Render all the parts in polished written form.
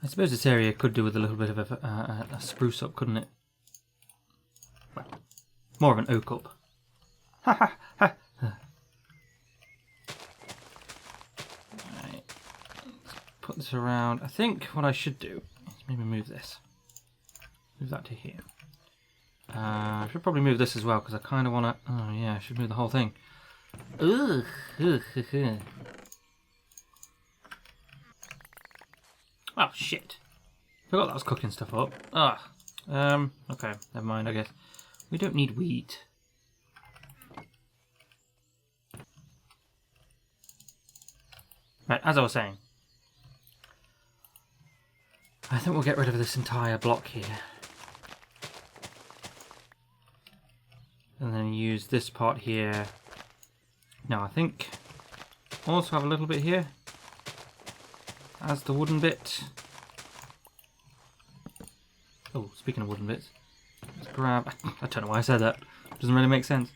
I suppose this area could do with a little bit of a spruce up, couldn't it? Well, more of an oak up. Ha ha ha! Right. Let's put this around. I think what I should do is maybe move this. Move that to here. I should probably move this as well because I kind of want to... Oh yeah, I should move the whole thing. Ugh. Oh shit. Forgot that was cooking stuff up. Okay, never mind, I guess. We don't need wheat. Right, as I was saying. I think we'll get rid of this entire block here. And then use this part here. Now I think also have a little bit here as the wooden bit. Oh, speaking of wooden bits, let's grab... I don't know why I said that. Doesn't really make sense.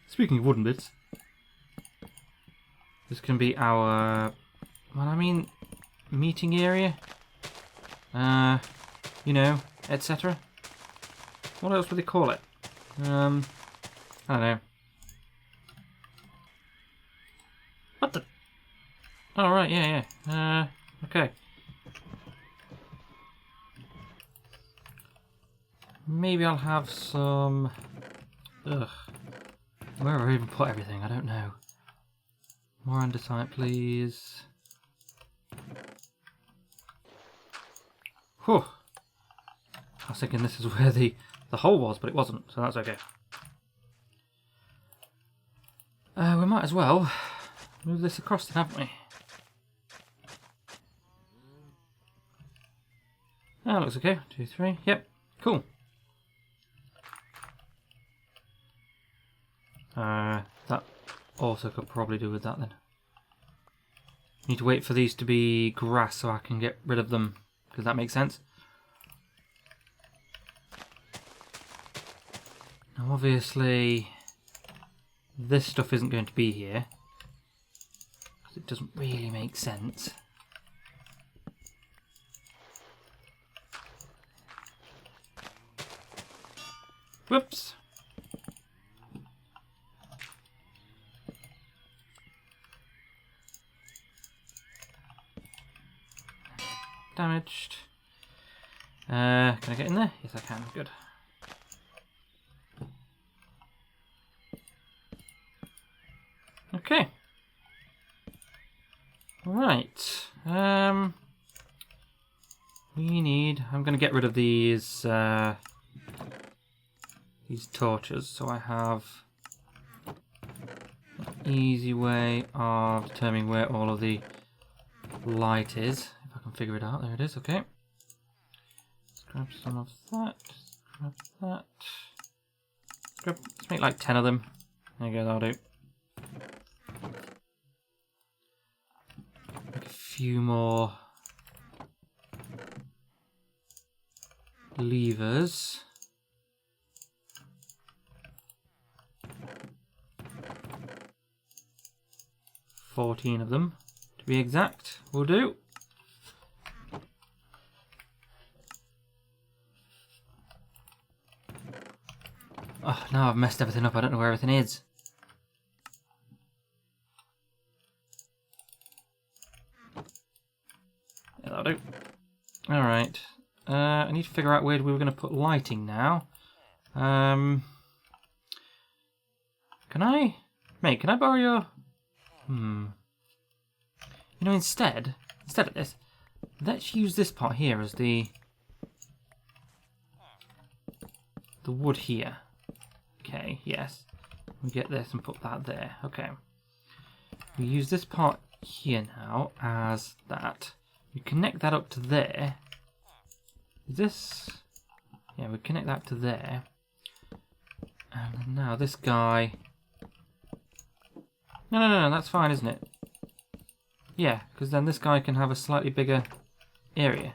Speaking of wooden bits, this can be our... Well, I mean, meeting area. You know, etc. What else would they call it? I don't know. What the? Oh, right, yeah. Okay. Maybe I'll have some... Ugh. Where have I even put everything? I don't know. More andesite, please. Whew. I was thinking this is where the hole was, but it wasn't, so that's okay. We might as well move this across then, haven't we? That looks okay. 2, 3. Yep. Cool. That also could probably do with that then. Need to wait for these to be grass so I can get rid of them. Does that make sense? Now obviously this stuff isn't going to be here because it doesn't really make sense. Whoops. Damaged. Can I get in there? Yes, I can. Good. Okay. Right. We need... I'm going to get rid of these torches, so I have an easy way of determining where all of the light is. If I can figure it out. There it is. Okay. Let's grab some of that. Grab that. Let's make like 10 of them. There you go. That'll do. Make a few more levers. 14 of them, to be exact, will do. Oh, now I've messed everything up. I don't know where everything is. Yeah, that'll do. Alright. I need to figure out where we were going to put lighting now. Can I... Mate, can I borrow your... You know, instead of this, let's use this part here as the wood here. Okay, yes. We get this and put that there. Okay. We use this part here now as that. We connect that up to there. Is this... Yeah, we connect that to there. And now this guy... No, that's fine, isn't it? Yeah, because then this guy can have a slightly bigger area.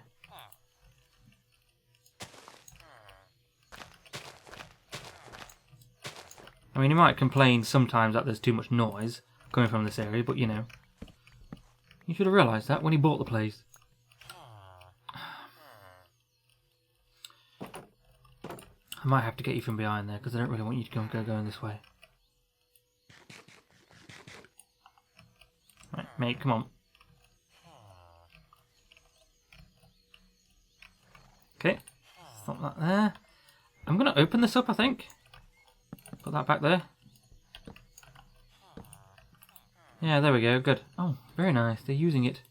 I mean, he might complain sometimes that there's too much noise coming from this area, but you know. You should have realised that when he bought the place. I might have to get you from behind there because I don't really want you to go going this way. Right, mate, come on. Okay, stop that there. I'm going to open this up, I think. Put that back there. Yeah, there we go, good. Oh, very nice, they're using it.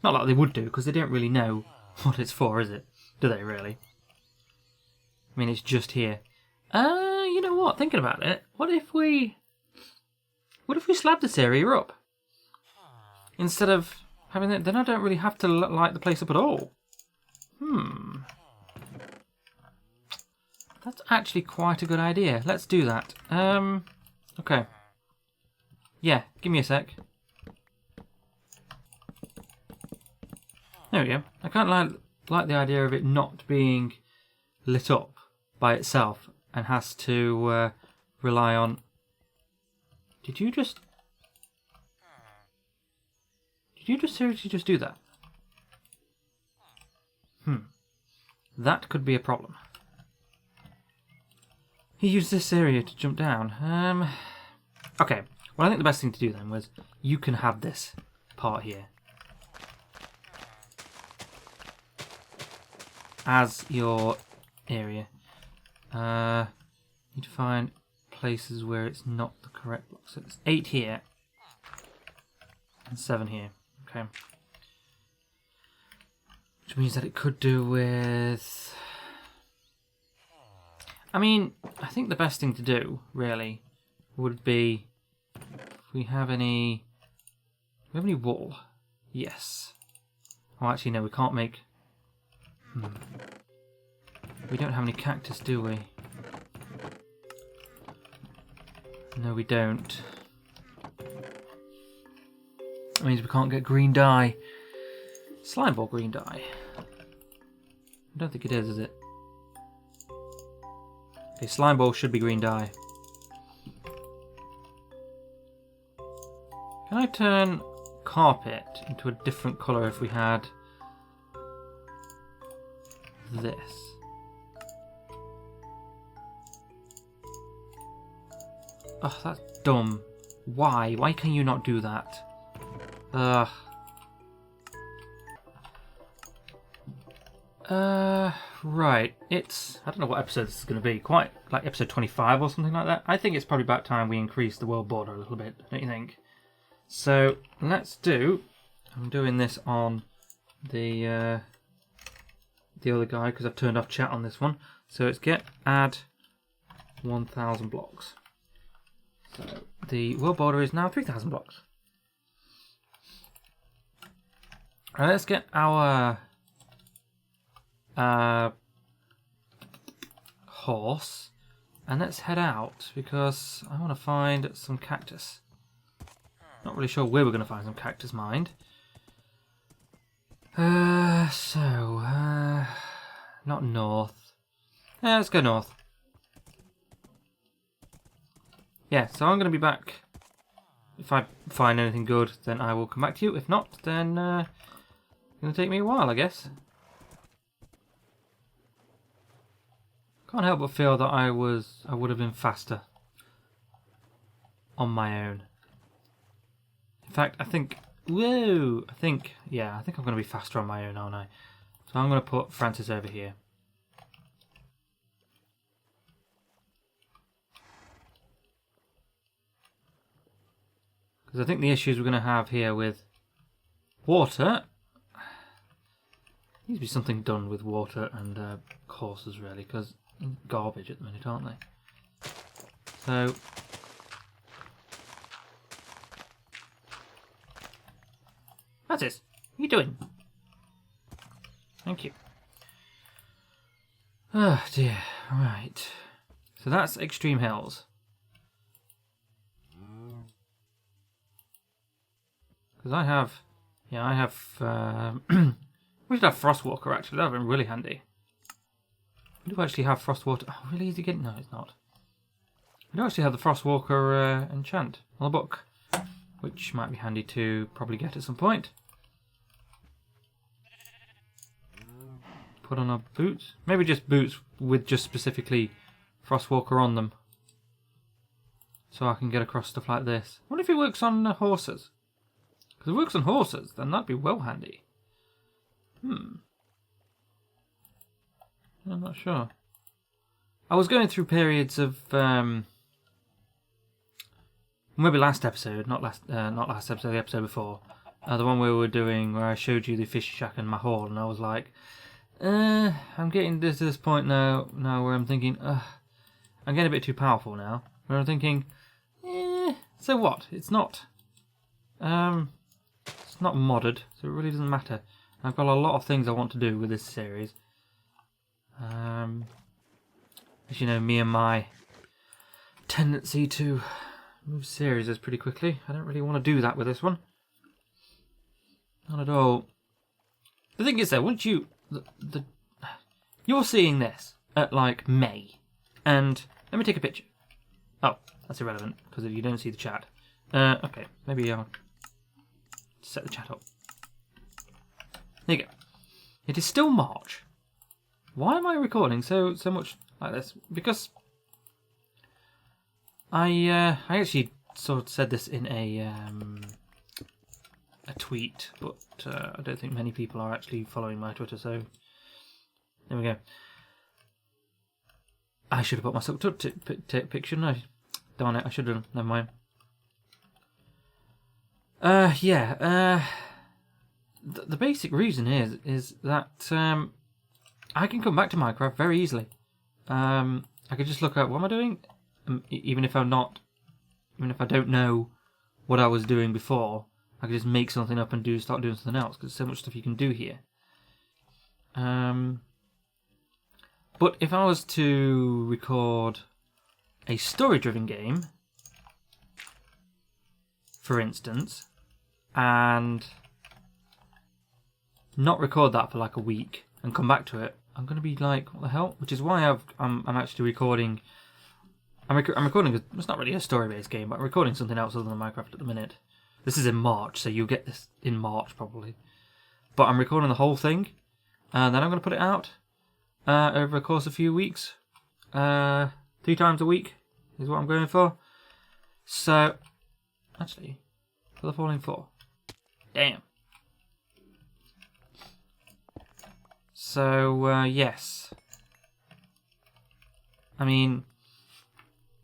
Not like they would do, because they don't really know what it's for, is it? Do they, really? I mean, it's just here. You know what, thinking about it, what if we slab this area up? Instead of having it, then I don't really have to light the place up at all. That's actually quite a good idea. Let's do that. Okay. Yeah, give me a sec. There we go. I kind of like the idea of it not being lit up by itself and has to rely on... Did you just seriously just do that? That could be a problem. He used this area to jump down. Okay. Well, I think the best thing to do then was you can have this part here as your area. Need to find places where it's not the correct block. So it's 8 here and 7 here. Okay. Which means that it could do with... I mean, I think the best thing to do, really, would be... If we have any... Do we have any wool? Yes. Oh, actually, no, we can't make... We don't have any cactus, do we? No, we don't. That means we can't get green dye. Slime ball green dye. I don't think it is it? Okay, slime ball should be green dye. Can I turn carpet into a different colour if we had this? Oh, that's dumb. Why? Why can you not do that? Ugh. Right. It's... I don't know what episode this is going to be. Quite like episode 25 or something like that. I think it's probably about time we increase the world border a little bit, don't you think? So, let's do... I'm doing this on the other guy because I've turned off chat on this one. So it's add 1,000 blocks. So the world border is now 3,000 blocks. Alright, let's get our horse and let's head out because I want to find some cactus. Not really sure where we're going to find some cactus, mind. Not north. Yeah, let's go north. Yeah, so I'm going to be back. If I find anything good, then I will come back to you. If not, then it's going to take me a while, I guess. Can't help but feel that I would have been faster on my own. In fact, I think I'm going to be faster on my own, aren't I? So I'm going to put Francis over here. Because I think the issues we're going to have here with water... needs to be something done with water and horses, really, because garbage at the minute, aren't they? So... Francis, what are you doing? Thank you. Oh dear, right. So that's Extreme Hills. Because I have... we should have Frostwalker actually, that would have been really handy. We do actually have Frostwater... Oh, really easy to get? No, it's not. We do actually have the Frostwalker enchant on the book. Which might be handy to probably get at some point. Put on our boots. Maybe just boots with just specifically Frostwalker on them. So I can get across stuff like this. I wonder if it works on horses. Because if it works on horses, then that'd be well handy. I'm not sure. I was going through periods of maybe last episode, not last episode, the episode before, the one we were doing where I showed you the fish shack and my haul, and I was like, I'm getting to this point now where I'm thinking, I'm getting a bit too powerful now. Where I'm thinking, so what? It's not modded, so it really doesn't matter. I've got a lot of things I want to do with this series. As you know, me and my tendency to move series pretty quickly. I don't really want to do that with this one. Not at all. The thing is though, once you're seeing this at like May, and let me take a picture. Oh, that's irrelevant because you don't see the chat. Okay, maybe I'll set the chat up. There you go. It is still March. Why am I recording so much like this? Because I actually sort of said this in a tweet, but I don't think many people are actually following my Twitter, so there we go. I should have put my subtitle picture, no. Darn it, I should have, never mind. The basic reason is that I can come back to Minecraft very easily. I could just look at what am I doing, even if I don't know what I was doing before. I could just make something up and start doing something else because there's so much stuff you can do here. But if I was to record a story-driven game, for instance, and not record that for like a week and come back to it, I'm going to be like, what the hell? Which is why I'm actually recording. I'm recording. It's not really a story-based game, but I'm recording something else other than Minecraft at the minute. This is in March, so you'll get this in March probably. But I'm recording the whole thing, and then I'm going to put it out over the course of a few weeks. 3 times a week is what I'm going for. So, actually, for the Falling 4. Damn. So, yes. I mean,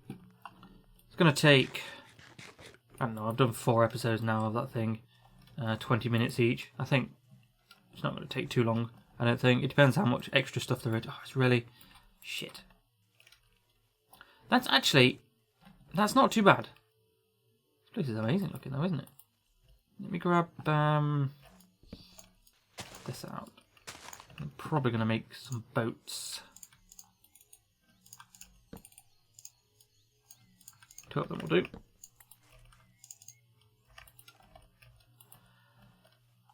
it's going to take, I don't know, I've done 4 episodes now of that thing. 20 minutes each. I think it's not going to take too long. I don't think. It depends how much extra stuff there is. Oh, it's really shit. That's not too bad. This place is amazing looking though, isn't it? Let me grab this out. I'm probably going to make some boats. 2 of them will do.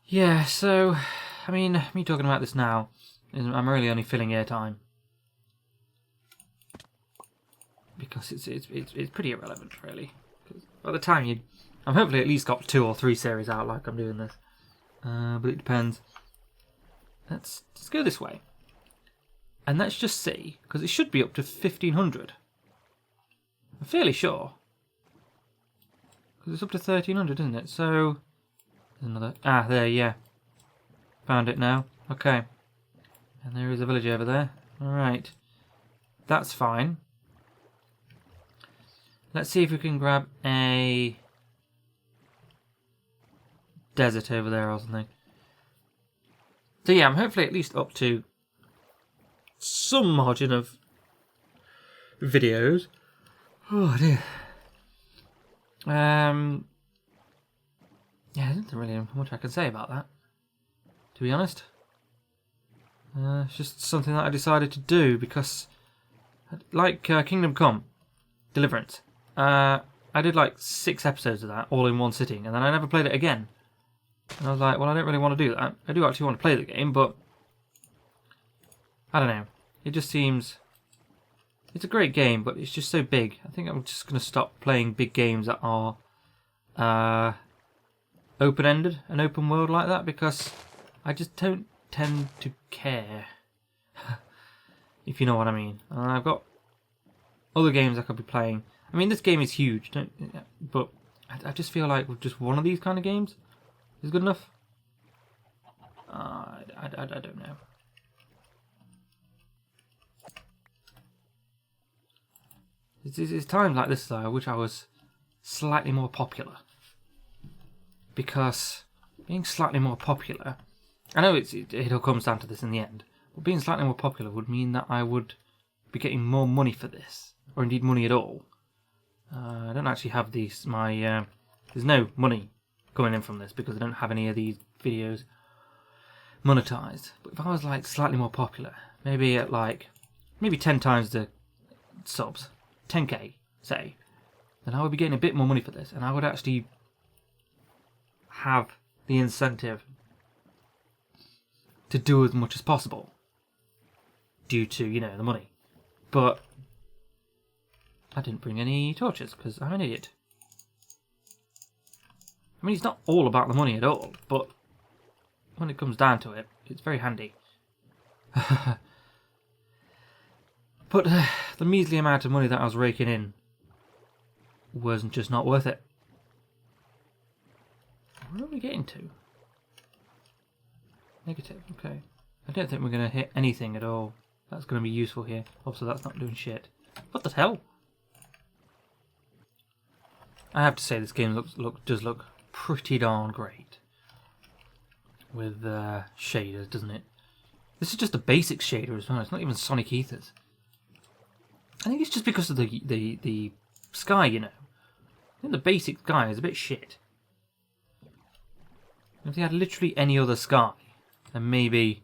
Yeah, so, I mean, me talking about this now, I'm really only filling airtime. Because it's pretty irrelevant, really. By the time I'm hopefully at least got 2 or 3 series out like I'm doing this. But it depends. Let's go this way. And let's just see, because it should be up to 1500. I'm fairly sure. Because it's up to 1300, isn't it? So, there's another. Ah, there, yeah. Found it now. Okay. And there is a village over there. Alright. That's fine. Let's see if we can grab a desert over there or something. So yeah, I'm hopefully at least up to some margin of videos. Oh dear. Yeah, there isn't really much I can say about that, to be honest. It's just something that I decided to do because, like Kingdom Come, Deliverance, I did like 6 episodes of that all in one sitting, and then I never played it again. And I was like, well, I don't really want to do that. I do actually want to play the game, but I don't know. It just seems... It's a great game, but it's just so big. I think I'm just going to stop playing big games that are open-ended and open world like that, because I just don't tend to care. If you know what I mean. I've got other games I could be playing. I mean, this game is huge, but I just feel like with just one of these kind of games is good enough. I don't know. It's times like this though, I wish I was slightly more popular. Because being slightly more popular, I know it all comes down to this in the end, but being slightly more popular would mean that I would be getting more money for this, or indeed money at all. I don't actually have these. There's no money coming in from this because I don't have any of these videos monetized. But if I was like slightly more popular, maybe at maybe 10 times the subs, 10k say, then I would be getting a bit more money for this, and I would actually have the incentive to do as much as possible due to, the money. But I didn't bring any torches because I'm an idiot. I mean, it's not all about the money at all, but when it comes down to it, it's very handy. But the measly amount of money that I was raking in wasn't just not worth it. Where are we getting to? Negative, okay. I don't think we're going to hit anything at all that's going to be useful here. Also, that's not doing shit. What the hell? I have to say this game does look pretty darn great. With shaders, doesn't it? This is just a basic shader as well. It's not even Sonic Ethers. I think it's just because of the sky, I think the basic sky is a bit shit. If they had literally any other sky, then maybe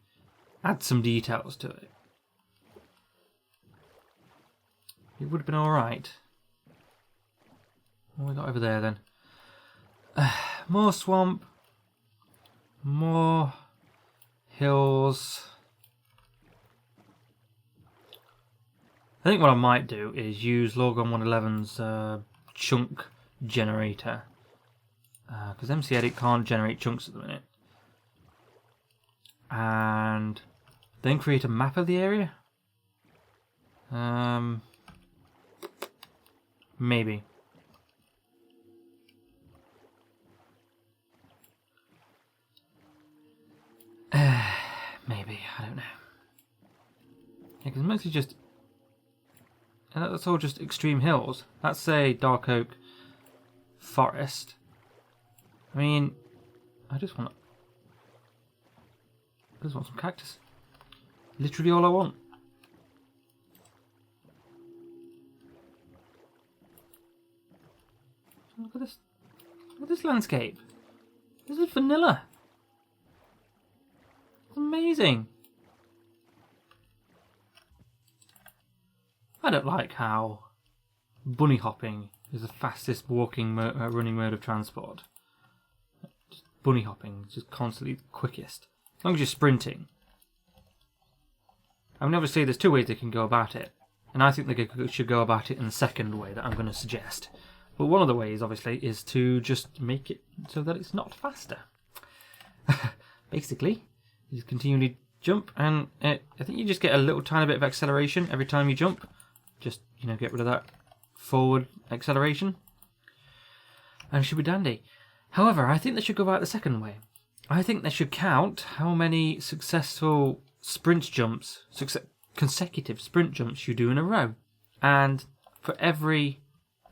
add some details to it. It would have been alright. What have we got over there then? More swamp. More hills. I think what I might do is use Logon 111's chunk generator. Because MC Edit can't generate chunks at the minute. And then create a map of the area? Maybe. Maybe, I don't know. Yeah, because mostly just... And that's all just extreme hills. That's, say, Dark Oak Forest. I mean, I just want some cactus. Literally all I want. Look at this. Look at this landscape. This is vanilla. It's amazing. I don't like how bunny hopping is the fastest running mode of transport. Just bunny hopping is just constantly the quickest. As long as you're sprinting. I mean, obviously there's two ways they can go about it. And I think they should go about it in the second way that I'm going to suggest. But one of the ways, obviously, is to just make it so that it's not faster. Basically, you just continually jump, and I think you just get a little tiny bit of acceleration every time you jump. Just, get rid of that forward acceleration. And it should be dandy. However, I think they should go about it the second way. I think they should count how many successful sprint jumps, consecutive sprint jumps you do in a row. And for every...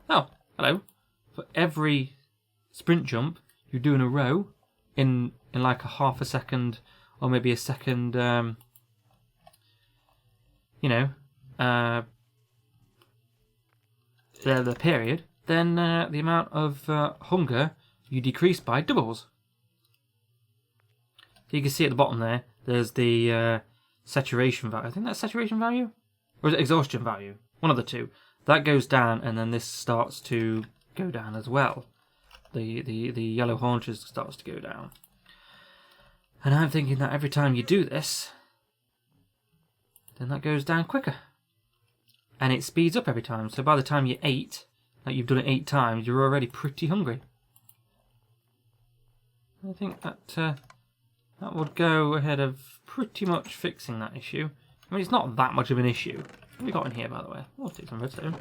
Oh, hello. For every sprint jump you do in a row, in like a half a second, or maybe a second, the period, then the amount of hunger you decrease by doubles. So you can see at the bottom there, there's the saturation value. I think that's saturation value? Or is it exhaustion value? One of the two. That goes down, and then this starts to go down as well. The yellow haunches starts to go down. And I'm thinking that every time you do this, then that goes down quicker. And it speeds up every time. So by the time you're 8, like you've done it 8 times, you're already pretty hungry. I think that would go ahead of pretty much fixing that issue. I mean, it's not that much of an issue. have we got in here, by the way? Oh, take some redstone.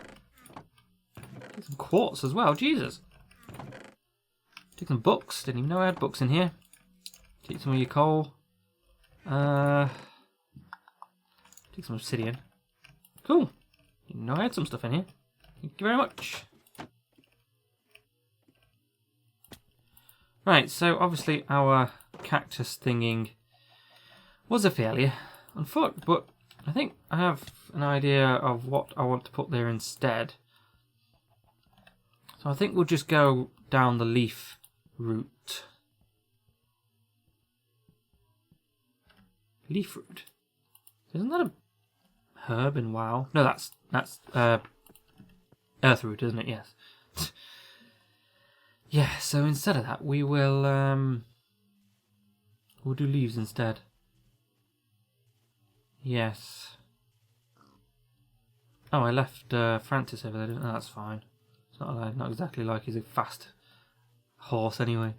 Take some quartz as well, Jesus. Take some books, didn't even know I had books in here. Take some of your coal. Take some obsidian. Cool. Didn't know I had some stuff in here. Thank you very much. Right, so obviously our cactus thinging was a failure on foot, but I think I have an idea of what I want to put there instead. So I think we'll just go down the leaf route. Leaf root. Isn't that a herb in WoW? No, that's earth root, isn't it? Yes. Yeah. So instead of that, we will we'll do leaves instead. Yes. Oh, I left Francis over there. Didn't I? That's fine. It's not exactly like he's a fast horse anyway.